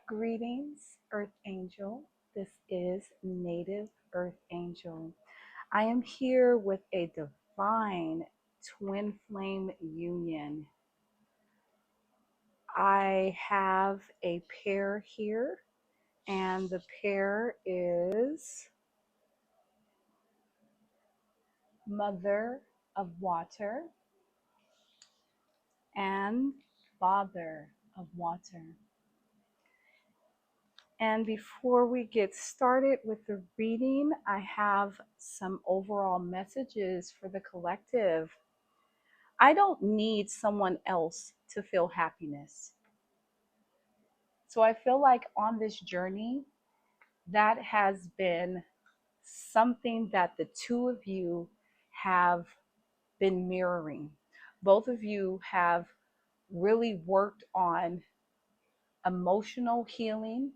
Greetings, Earth Angel. This is Native Earth Angel. I am here with a divine twin flame union. I have a pair here, and the pair is Mother of Water and Father of Water. And before we get started with the reading, I have some overall messages for the collective. I don't need someone else to feel happiness. So I feel like on this journey, that has been something that the two of you have been mirroring. Both of you have really worked on emotional healing,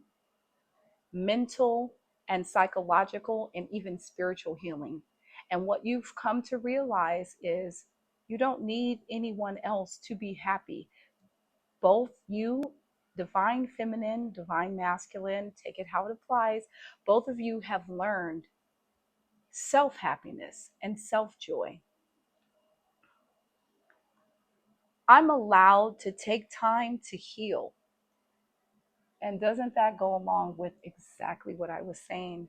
mental and psychological, and even spiritual healing. And what you've come to realize is you don't need anyone else to be happy. Both you, divine feminine, divine masculine, take it how it applies, both of you have learned self happiness and self joy. I'm allowed to take time to heal. And doesn't that go along with exactly what I was saying?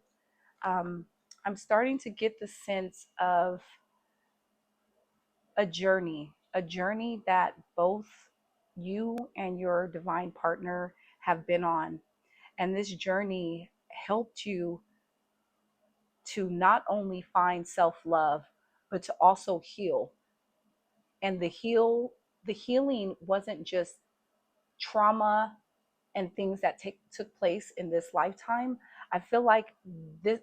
I'm starting to get the sense of a journey that both you and your divine partner have been on. And this journey helped you to not only find self-love, but to also heal. And the healing wasn't just trauma and things that took place in this lifetime. I feel like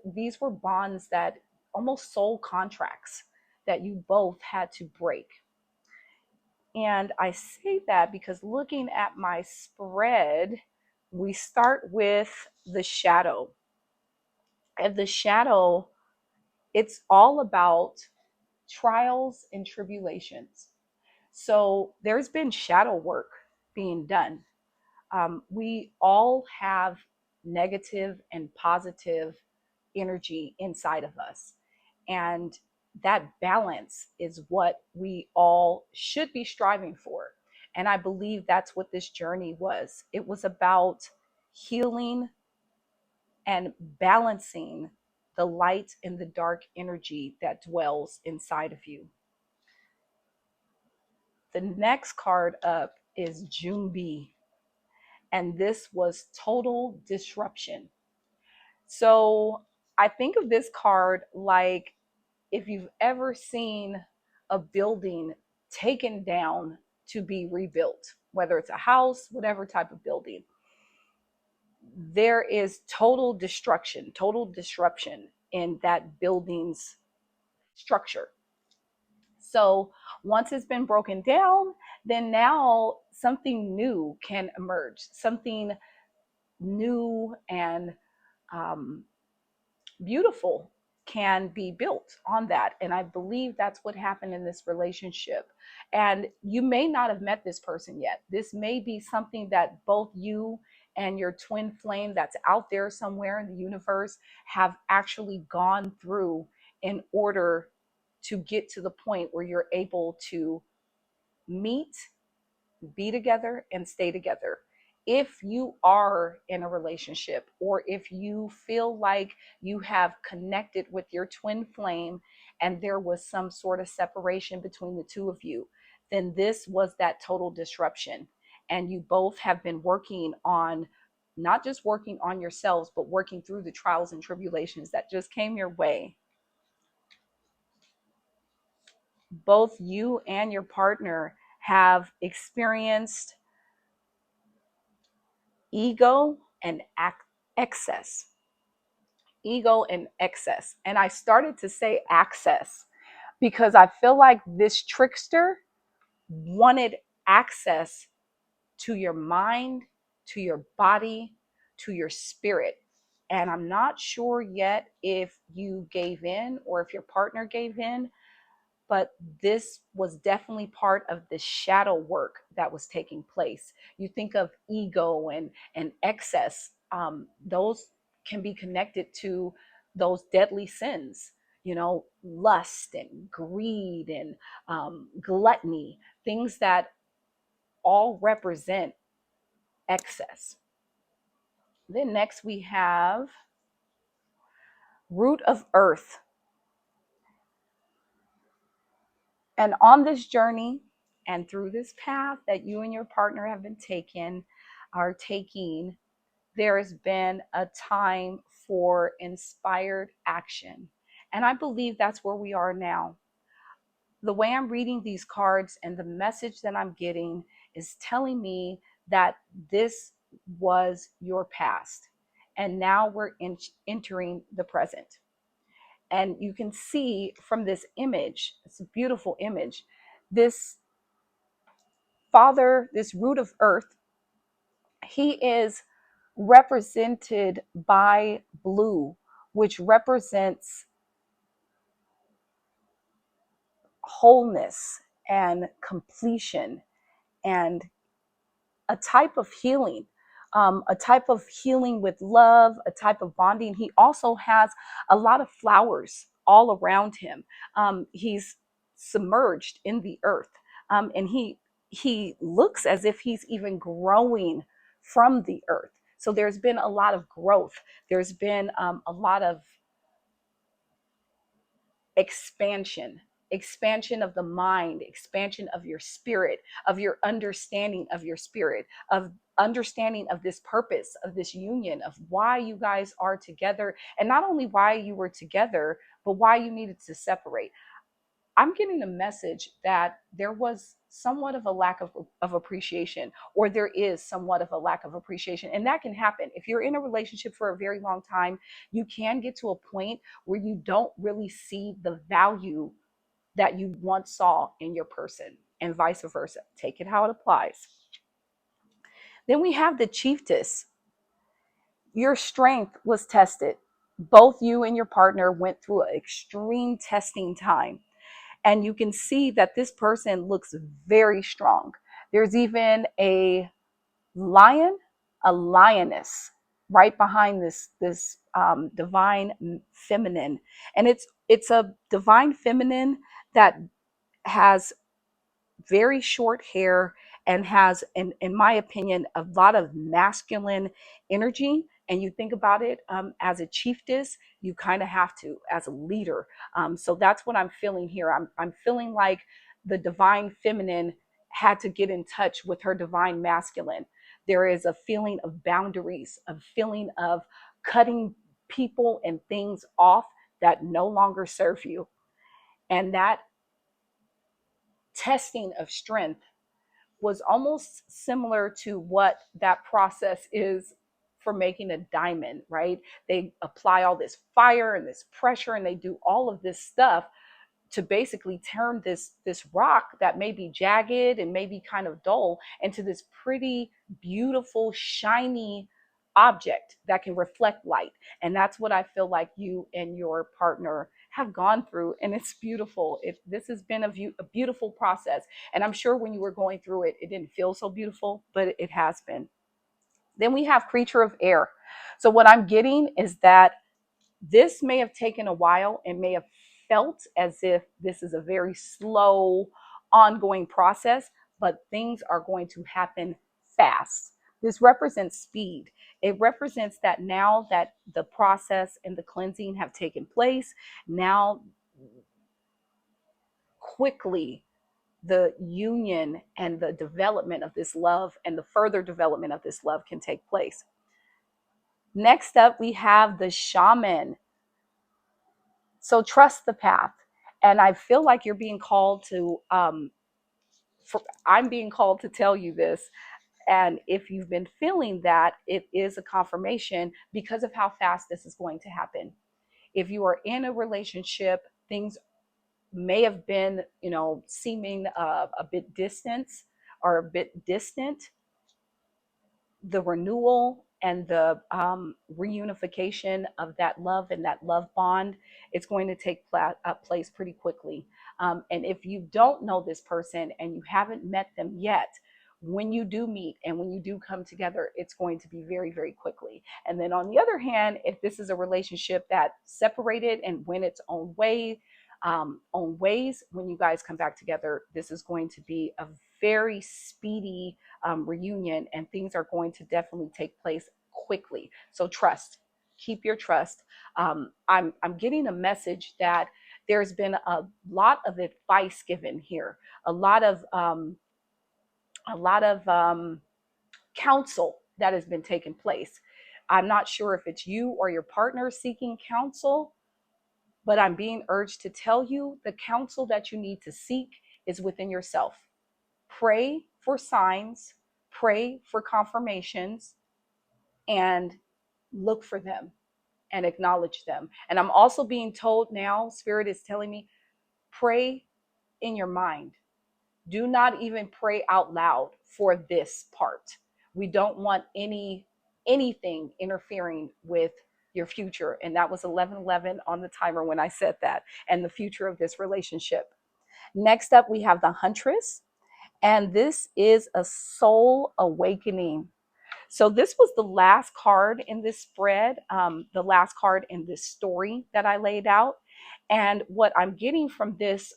these were bonds that almost soul contracts that you both had to break. And I say that because looking at my spread, we start with the shadow. And the shadow, it's all about trials and tribulations. So there's been shadow work being done. We all have negative and positive energy inside of us. And that balance is what we all should be striving for. And I believe that's what this journey was. It was about healing and balancing the light and the dark energy that dwells inside of you. The next card up is Jumbi, and this was total disruption. So I think of this card like if you've ever seen a building taken down to be rebuilt, whether it's a house, whatever type of building, there is total destruction, total disruption in that building's structure. So once it's been broken down, then now something new can emerge, something new and um, beautiful can be built on that. And I believe that's what happened in this relationship. And you may not have met this person yet. This may be something that both you and your twin flame that's out there somewhere in the universe have actually gone through in order to get to the point where you're able to meet, be together, and stay together. If you are in a relationship, or if you feel like you have connected with your twin flame and there was some sort of separation between the two of you, then this was that total disruption. And you both have been working on not just working on yourselves, but working through the trials and tribulations that just came your way. Both you and your partner have experienced ego and excess. Ego and excess. And I started to say access because I feel like this trickster wanted access to your mind, to your body, to your spirit. And I'm not sure yet if you gave in or if your partner gave in, but this was definitely part of the shadow work that was taking place. You think of ego and excess; those can be connected to those deadly sins. You know, lust and greed and gluttony, things that all represent excess. Then next we have root of earth. And on this journey and through this path that you and your partner have been are taking, there has been a time for inspired action. And I believe that's where we are now. The way I'm reading these cards and the message that I'm getting is telling me that this was your past. And now we're entering the present. And you can see from this image, it's a beautiful image, this father, this root of earth, he is represented by blue, which represents wholeness and completion and a type of healing, a type of healing with love, a type of bonding. He also has a lot of flowers all around him. He's submerged in the earth, and he looks as if he's even growing from the earth. So there's been a lot of growth. There's been a lot of expansion, expansion of the mind, expansion of your spirit, of your understanding of your spirit, of understanding of this purpose, of this union, of why you guys are together, and not only why you were together, but why you needed to separate. I'm getting a message that there was somewhat of a lack of appreciation, or there is somewhat of a lack of appreciation. And that can happen. If you're in a relationship for a very long time, you can get to a point where you don't really see the value that you once saw in your person, and vice versa. Take it how it applies. Then we have the chiefess. Your strength was tested. Both you and your partner went through an extreme testing time. And you can see that this person looks very strong. There's even a lion, a lioness right behind this divine feminine, and it's a divine feminine that has very short hair and has, in my opinion, a lot of masculine energy. And you think about it, as a chiefess, you kind of have to, as a leader. So that's what I'm feeling here. I'm feeling like the divine feminine had to get in touch with her divine masculine. There is a feeling of boundaries, a feeling of cutting people and things off that no longer serve you. And that testing of strength was almost similar to what that process is for making a diamond, right? They apply all this fire and this pressure and they do all of this stuff to basically turn this rock that may be jagged and maybe kind of dull into this pretty beautiful shiny object that can reflect light. And that's what I feel like you and your partner have gone through, and it's beautiful. This has been a beautiful process, and I'm sure when you were going through it, it didn't feel so beautiful, but it has been. Then we have creature of air. So what I'm getting is that this may have taken a while and may have felt as if this is a very slow, ongoing process, but things are going to happen fast. This represents speed. It represents that now that the process and the cleansing have taken place, now quickly the union and the development of this love and the further development of this love can take place. Next up, we have the shaman. So trust the path. And I feel like you're being called to, I'm being called to tell you this. And if you've been feeling that, it is a confirmation because of how fast this is going to happen. If you are in a relationship, things may have been, seeming a bit distant or a bit distant. The renewal and the reunification of that love and that love bond, it's going to take place pretty quickly. And if you don't know this person and you haven't met them yet, when you do meet and when you do come together, it's going to be very, very quickly. And then on the other hand, if this is a relationship that separated and went its own way, own ways, when you guys come back together, this is going to be a very speedy reunion, and things are going to definitely take place quickly. So trust, keep your trust. I'm getting a message that there's been a lot of advice given here, a lot of counsel that has been taking place. I'm not sure if it's you or your partner seeking counsel, but I'm being urged to tell you the counsel that you need to seek is within yourself. Pray for signs, pray for confirmations, and look for them and acknowledge them. And I'm also being told now, Spirit is telling me, pray in your mind. Do not even pray out loud for this part. We don't want anything interfering with your future. And that was 11:11 on the timer when I said that, and the future of this relationship. Next up, we have the Huntress, and this is a soul awakening. So this was the last card in this spread, the last card in this story that I laid out. And what I'm getting from this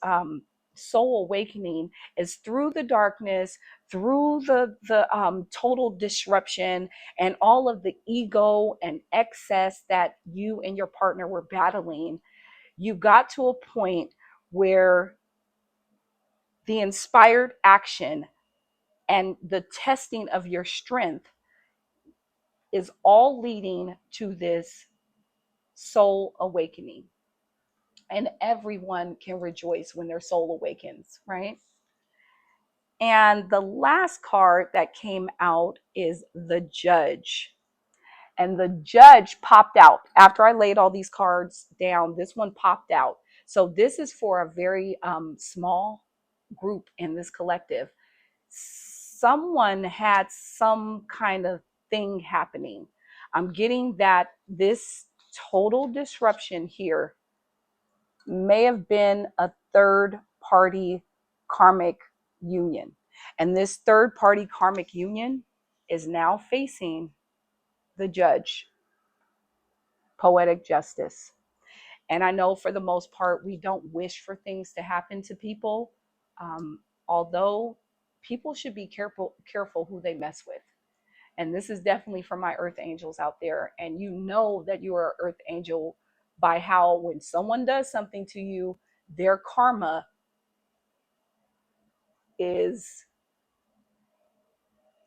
soul awakening is through the darkness, through the total disruption and all of the ego and excess that you and your partner were battling, you got to a point where the inspired action and the testing of your strength is all leading to this soul awakening. And everyone can rejoice when their soul awakens, right? And the last card that came out is the Judge. And the Judge popped out. After I laid all these cards down, this one popped out. So this is for a very small group in this collective. Someone had some kind of thing happening. I'm getting that this total disruption here may have been a third party karmic union. And this third party karmic union is now facing the Judge, poetic justice. And I know for the most part, we don't wish for things to happen to people, although people should be careful who they mess with. And this is definitely for my earth angels out there. And you know that you are an earth angel by how when someone does something to you, their karma is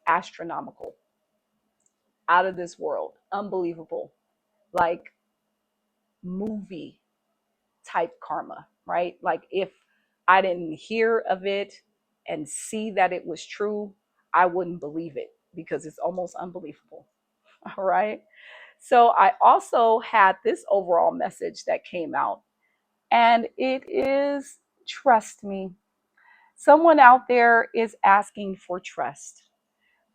astronomical, out of this world, unbelievable, like movie type karma, right? Like if I didn't hear of it and see that it was true, I wouldn't believe it because it's almost unbelievable. All right. So I also had this overall message that came out, and it is trust me. Someone out there is asking for trust.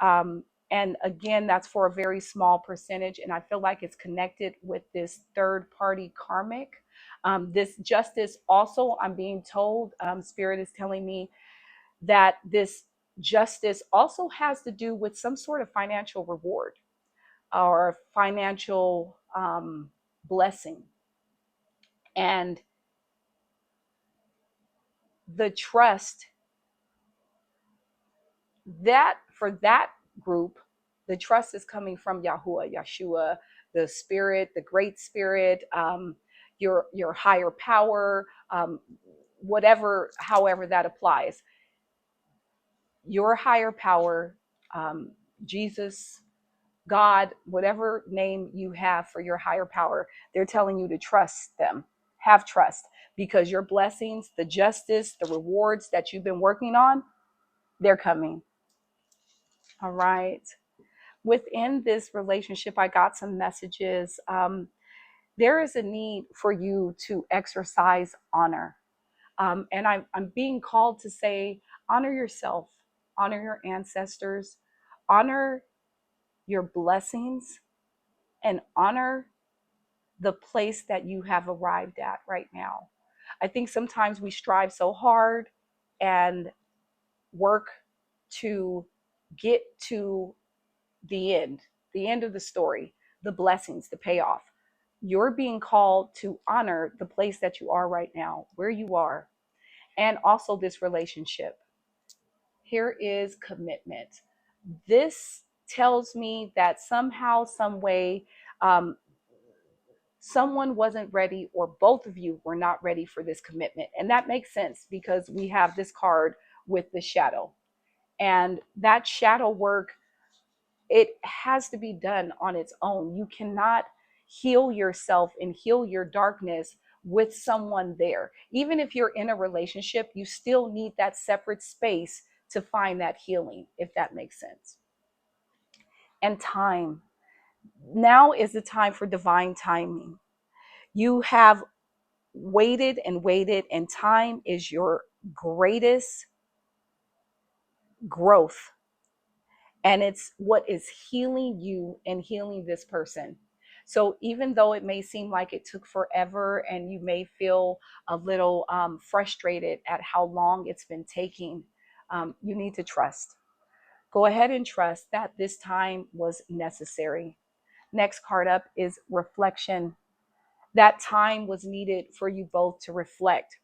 Um, and again, that's for a very small percentage. And I feel like it's connected with this third party karmic. This justice also, I'm being told, Spirit is telling me that this justice also has to do with some sort of financial reward or financial blessing. And the trust that for that group, the trust is coming from Yahuwah, Yeshua, the Spirit, the Great Spirit, your higher power, whatever, however that applies. Your higher power, Jesus, God, whatever name you have for your higher power, they're telling you to trust them. Have trust, because your blessings, the justice, the rewards that you've been working on, they're coming. All right. Within this relationship, I got some messages. There is a need for you to exercise honor. And I'm being called to say, honor yourself, honor your ancestors, honor your blessings, and honor the place that you have arrived at right now. I think sometimes we strive so hard and work to get to the end of the story, the blessings, the payoff. You're being called to honor the place that you are right now, where you are, and also this relationship. Here is commitment. This tells me that somehow, some way, um, someone wasn't ready, or both of you were not ready for this commitment. And that makes sense because we have this card with the shadow. And that shadow work, it has to be done on its own. You cannot heal yourself and heal your darkness with someone there. Even if you're in a relationship, you still need that separate space to find that healing, if that makes sense. And time. Now is the time for divine timing. You have waited and waited, and time is your greatest growth. And it's what is healing you and healing this person. So even though it may seem like it took forever and you may feel a little frustrated at how long it's been taking, you need to trust. Go ahead and trust that this time was necessary. Next card up is reflection. That time was needed for you both to reflect,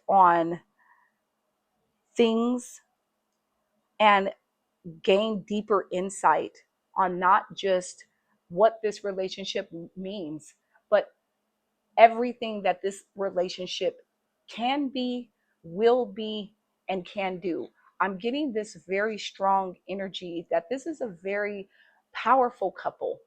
on things and gain deeper insight on not just what this relationship means, but everything that this relationship can be, will be, and can do. I'm getting this very strong energy that this is a very powerful couple.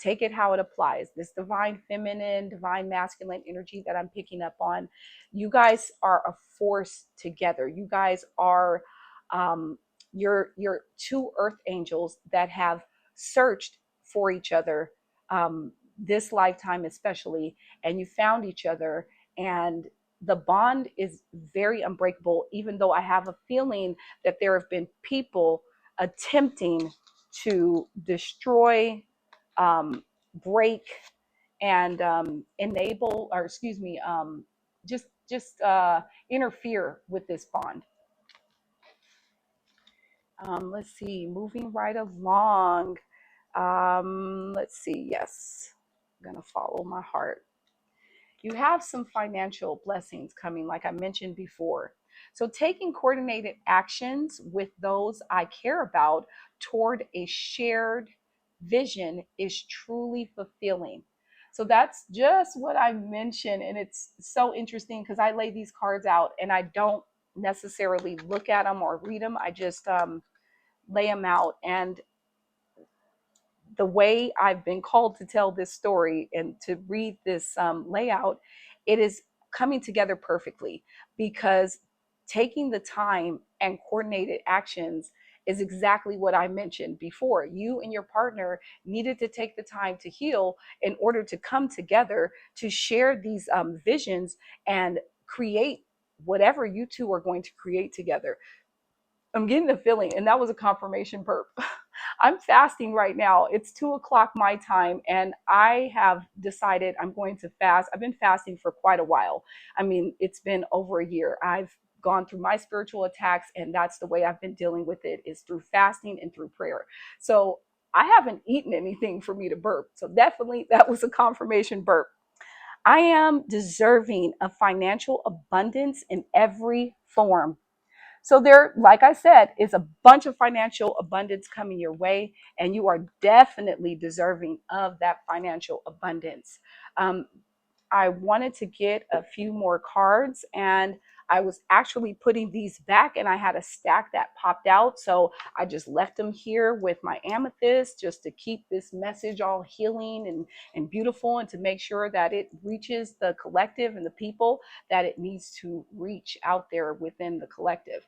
Take it how it applies. This divine feminine, divine masculine energy that I'm picking up on. You guys are a force together. You guys are your two earth angels that have searched for each other, this lifetime especially, and you found each other, and the bond is very unbreakable, even though I have a feeling that there have been people attempting to destroy, break, and enable, or excuse me, just interfere with this bond. Let's see, moving right along. Let's see, yes, I'm gonna follow my heart. You have some financial blessings coming, like I mentioned before. So, taking coordinated actions with those I care about toward a shared vision is truly fulfilling. So, that's just what I mentioned. And it's so interesting because I lay these cards out and I don't necessarily look at them or read them. I just lay them out. And the way I've been called to tell this story and to read this layout, it is coming together perfectly, because taking the time and coordinated actions is exactly what I mentioned before. You and your partner needed to take the time to heal in order to come together to share these visions and create whatever you two are going to create together. I'm getting the feeling, and that was a confirmation burp. I'm fasting right now. It's 2 o'clock my time, and I have decided I'm going to fast. I've been fasting for quite a while. I mean, it's been over a year. I've gone through my spiritual attacks, and that's the way I've been dealing with it, is through fasting and through prayer. So I haven't eaten anything for me to burp. So definitely that was a confirmation burp. I am deserving of financial abundance in every form. So there, like I said, is a bunch of financial abundance coming your way, and you are definitely deserving of that financial abundance. Um, I wanted to get a few more cards, and I was actually putting these back, and I had a stack that popped out. So I just left them here with my amethyst just to keep this message all healing and beautiful, and to make sure that it reaches the collective and the people that it needs to reach out there within the collective.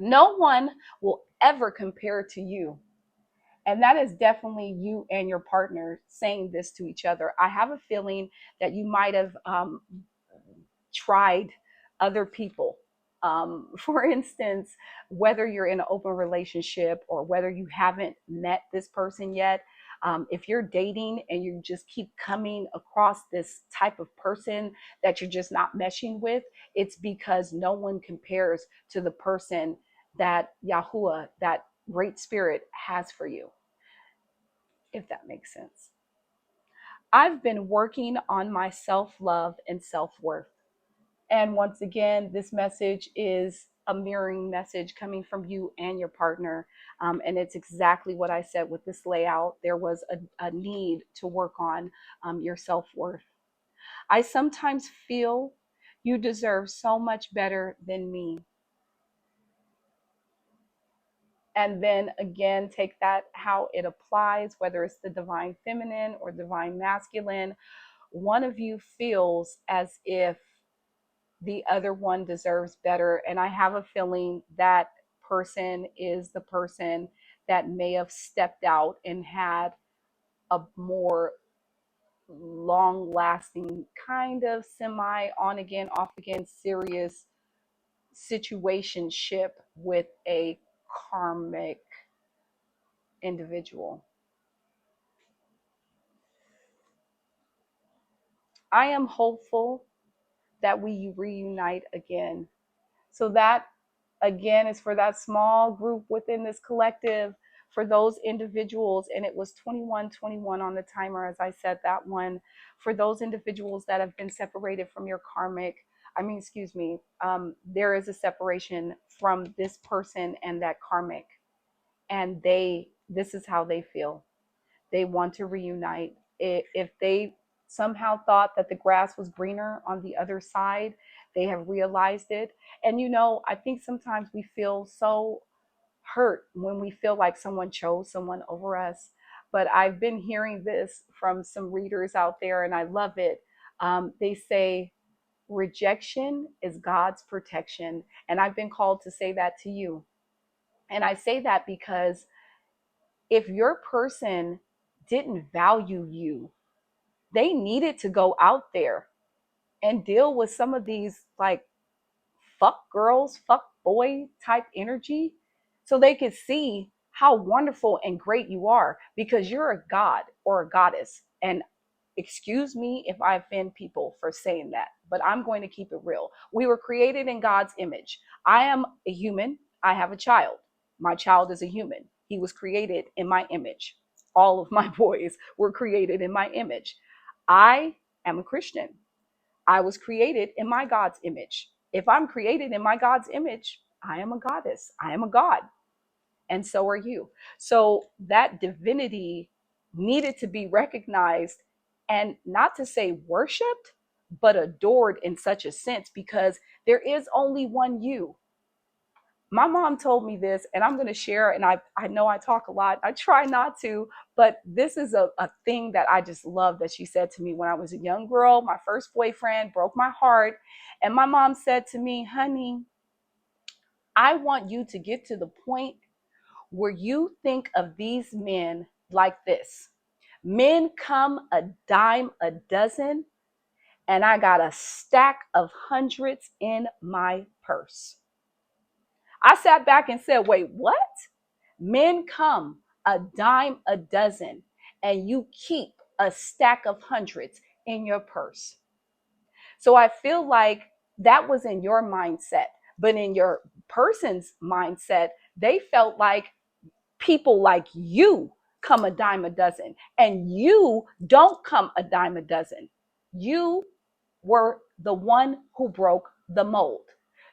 No one will ever compare to you. And that is definitely you and your partner saying this to each other. I have a feeling that you might have tried other people. For instance, whether you're in an open relationship or whether you haven't met this person yet, if you're dating and you just keep coming across this type of person that you're just not meshing with, it's because no one compares to the person that Yahuwah, that great spirit, has for you, if that makes sense. I've been working on my self love and self worth. And once again, this message is a mirroring message coming from you and your partner. And it's exactly what I said with this layout. There was a need to work on your self worth. I sometimes feel you deserve so much better than me. And then again, take that how it applies, whether it's the divine feminine or divine masculine. One of you feels as if the other one deserves better. And I have a feeling that person is the person that may have stepped out and had a more long lasting, kind of semi on again, off again, serious situationship with a karmic individual. I am hopeful that we reunite again. So that again is for that small group within this collective, for those individuals, and it was 2121 on the timer as I said that one, for those individuals that have been separated from your karmic, there is a separation from this person and that karmic, and this is how they feel. They want to reunite. If they somehow thought that the grass was greener on the other side, they have realized it. And I think sometimes we feel so hurt when we feel like someone chose someone over us. But I've been hearing this from some readers out there, and I love it. They say rejection is God's protection. And I've been called to say that to you. And I say that because if your person didn't value you, they needed to go out there and deal with some of these like fuck girls, fuck boy type energy so they could see how wonderful and great you are, because you're a god or a goddess. And excuse me if I offend people for saying that, but I'm going to keep it real. We were created in God's image. I am a human. I have a child. My child is a human. He was created in my image. All of my boys were created in my image. I am a Christian. I was created in my God's image. If I'm created in my God's image, I am a goddess. I am a god. And so are you. So that divinity needed to be recognized, and not to say worshiped, but adored in such a sense, because there is only one you. My mom told me this, and I'm going to share, and I know I talk a lot. I try not to, but this is a thing that I just love that she said to me when I was a young girl. My first boyfriend broke my heart. And my mom said to me, honey, I want you to get to the point where you think of these men like this. Men come a dime a dozen, and I got a stack of hundreds in my purse. I sat back and said, wait, what? Men come a dime a dozen, and you keep a stack of hundreds in your purse. So I feel like that was in your mindset, but in your person's mindset, they felt like people like you come a dime a dozen, and you don't come a dime a dozen. You were the one who broke the mold.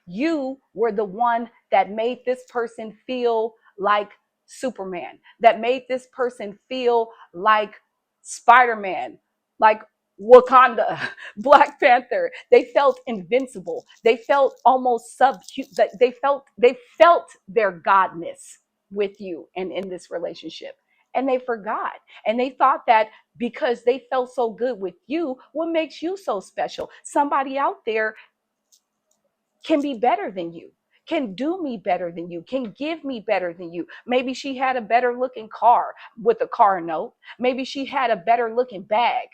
You were the one that made this person feel like Superman, that made this person feel like Spider-Man, like Wakanda, Black Panther. They felt invincible. They felt almost subhuman. They felt their godness with you and in this relationship. And they forgot. And they thought that because they felt so good with you, what makes you so special? Somebody out there can be better than you, can do me better than you, can give me better than you. Maybe she had a better looking car with a car note. Maybe she had a better looking bag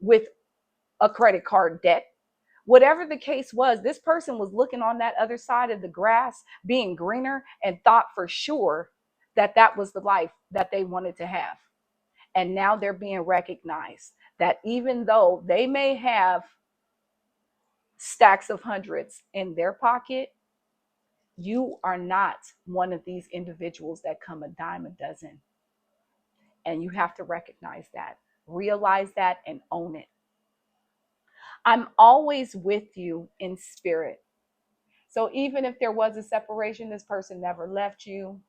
with a credit card debt. Whatever the case was, this person was looking on that other side of the grass being greener and thought for sure that that was the life that they wanted to have. And now they're being recognized that even though they may have stacks of hundreds in their pocket, you are not one of these individuals that come a dime a dozen. And you have to recognize that, realize that, and own it. I'm always with you in spirit. So even if there was a separation, this person never left you.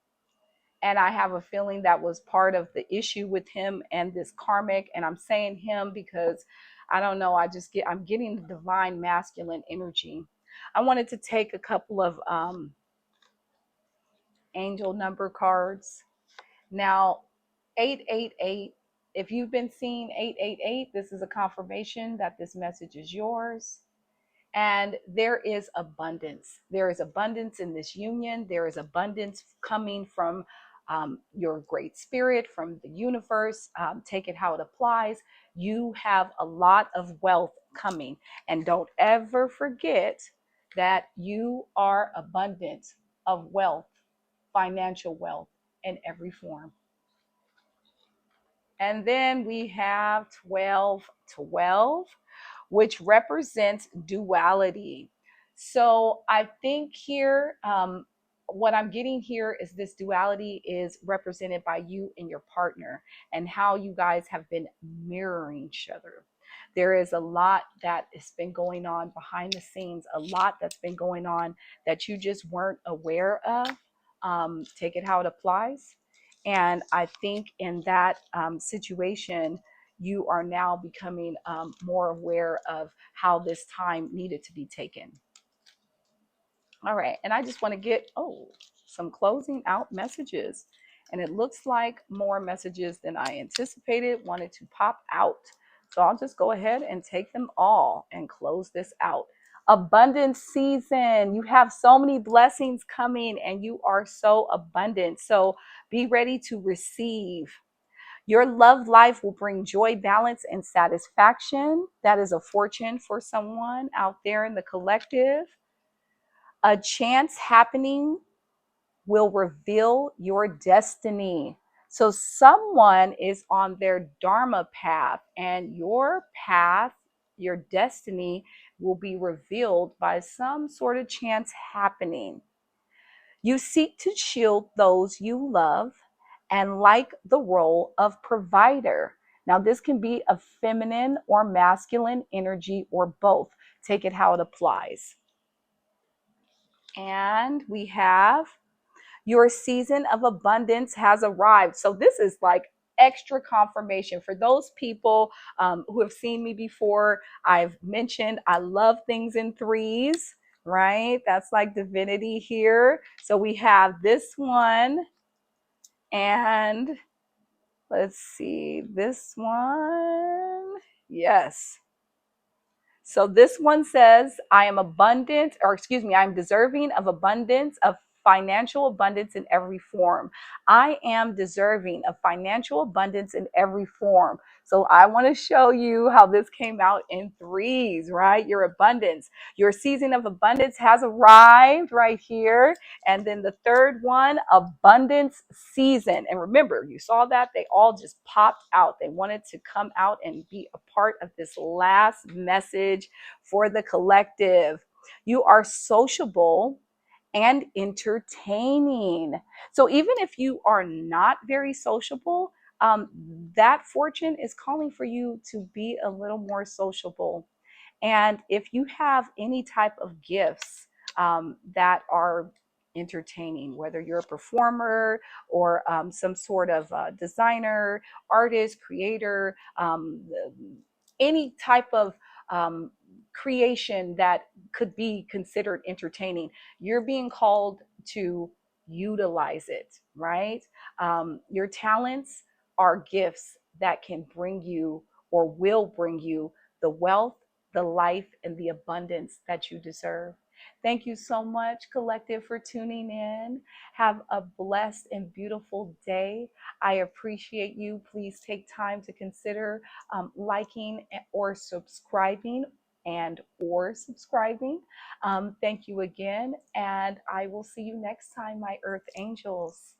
And I have a feeling that was part of the issue with him and this karmic. And I'm saying him because I don't know, I'm getting the divine masculine energy. I wanted to take a couple of angel number cards. Now, 888, if you've been seeing 888, this is a confirmation that this message is yours. And there is abundance. There is abundance in this union. There is abundance coming from your great spirit, from the universe. Take it how it applies. You have a lot of wealth coming. And don't ever forget that you are abundant of wealth, financial wealth in every form. And then we have 1212, which represents duality. So I think here, what I'm getting here is this duality is represented by you and your partner and how you guys have been mirroring each other. There is a lot that has been going on behind the scenes, a lot that's been going on that you just weren't aware of. Take it how it applies. And I think in that situation, you are now becoming more aware of how this time needed to be taken. All right. And I just want to get, some closing out messages. And it looks like more messages than I anticipated wanted to pop out. So I'll just go ahead and take them all and close this out. Abundant season. You have so many blessings coming and you are so abundant. So be ready to receive. Your love life will bring joy, balance, and satisfaction. That is a fortune for someone out there in the collective. A chance happening will reveal your destiny. So someone is on their Dharma path, and your path, your destiny, will be revealed by some sort of chance happening. You seek to shield those you love and like the role of provider. Now, this can be a feminine or masculine energy or both. Take it how it applies. And we have your season of abundance has arrived. So this is like extra confirmation for those people who have seen me before. I've mentioned I love things in threes, right? That's like divinity here. So we have this one, and let's see, this one. Yes. So this one says, I am abundant, or excuse me, I'm deserving of abundance, of financial abundance in every form. I am deserving of financial abundance in every form. So I want to show you how this came out in threes, right? Your abundance, your season of abundance has arrived right here. And then the third one, abundance season. And remember, you saw that they all just popped out. They wanted to come out and be a part of this last message for the collective. You are sociable and entertaining. So even if you are not very sociable, that fortune is calling for you to be a little more sociable. And if you have any type of gifts that are entertaining, whether you're a performer or some sort of designer, artist, creator, any type of creation that could be considered entertaining, you're being called to utilize it, right? Your talents are gifts that can bring you or will bring you the wealth, the life, and the abundance that you deserve. Thank you so much, Collective, for tuning in. Have a blessed and beautiful day. I appreciate you. Please take time to consider liking or subscribing and or subscribing. Thank you again, and I will see you next time, my earth angels.